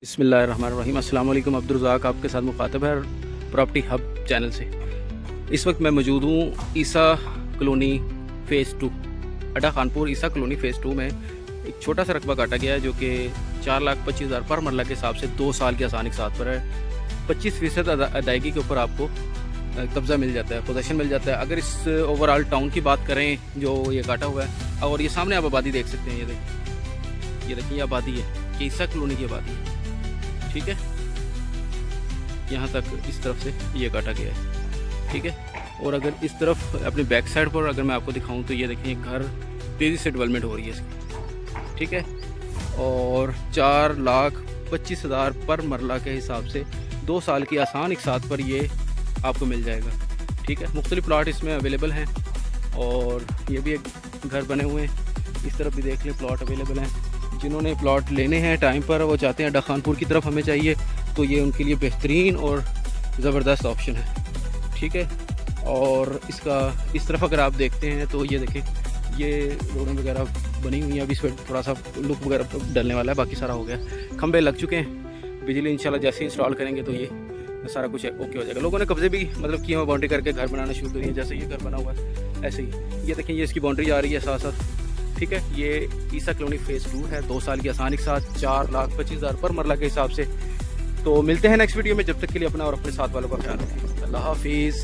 बिस्मिल्लाहिर्रहमानिर्रहीम। अस्सलाम वालेकुम। अब्दुल रज़ाक आपके साथ मुखातब है प्रॉपर्टी हब चैनल से। इस वक्त मैं मौजूद हूँ ईसा कॉलोनी फ़ेज़ 2 अड्डा खानपुर। ईसा कॉलोनी फ़ेज़ 2 में एक छोटा सा रकबा काटा गया है जो कि 4,25,000 पर मरला के हिसाब से 2 साल की आसानी के साथ पर है। 25% अदायगी के ऊपर आपको कब्ज़ा मिल जाता है, पोजेशन मिल जाता है। अगर इस ओवरऑल टाउन की बात करें जो ये काटा हुआ है, और ये सामने आप आबादी देख सकते हैं, ये देखिए ये आबादी है, ये ईसा कॉलोनी की आबादी है। ठीक है, यहाँ तक इस तरफ से ये काटा गया है। ठीक है, और अगर इस तरफ अपनी बैक साइड पर अगर मैं आपको दिखाऊं तो ये देखिए घर तेज़ी से डेवलपमेंट हो रही है इसकी। ठीक है, और 4,25,000 पर मरला के हिसाब से 2 साल की आसान एक साथ पर ये आपको मिल जाएगा। ठीक है, मुख्तलिफ प्लाट इसमें अवेलेबल हैं और ये भी एक घर बने हुए हैं। इस तरफ भी देख लें, प्लाट अवेलेबल हैं। जिन्होंने प्लॉट लेने हैं टाइम पर, वो चाहते हैं अड्डा खानपुर की तरफ हमें चाहिए, तो ये उनके लिए बेहतरीन और ज़बरदस्त ऑप्शन है। ठीक है, और इसका इस तरफ अगर आप देखते हैं तो ये देखें, ये रोडें वगैरह बनी हुई हैं। अभी इस पर थोड़ा सा लुक वगैरह डलने वाला है, बाकी सारा हो गया। खंबे लग चुके हैं, बिजली इंशाल्लाह जैसे ही इंस्टॉल करेंगे तो ये सारा कुछ ओके हो जाएगा। लोगों ने कब्जे भी मतलब किए हुए, बाउंड्री करके घर बनाना शुरू करिए। जैसे ये घर बना हुआ है ऐसे ही ये देखें, ये इसकी बाउंड्री आ रही है साथ साथ। ठीक है, ये ईसा कॉलोनी फ़ेज़ 2 है, 2 साल की आसानी के साथ 4,25,000 पर मरला के हिसाब से। तो मिलते हैं नेक्स्ट वीडियो में, जब तक के लिए अपना और अपने साथ वालों का ख्याल रखें। अल्लाह हाफिज़।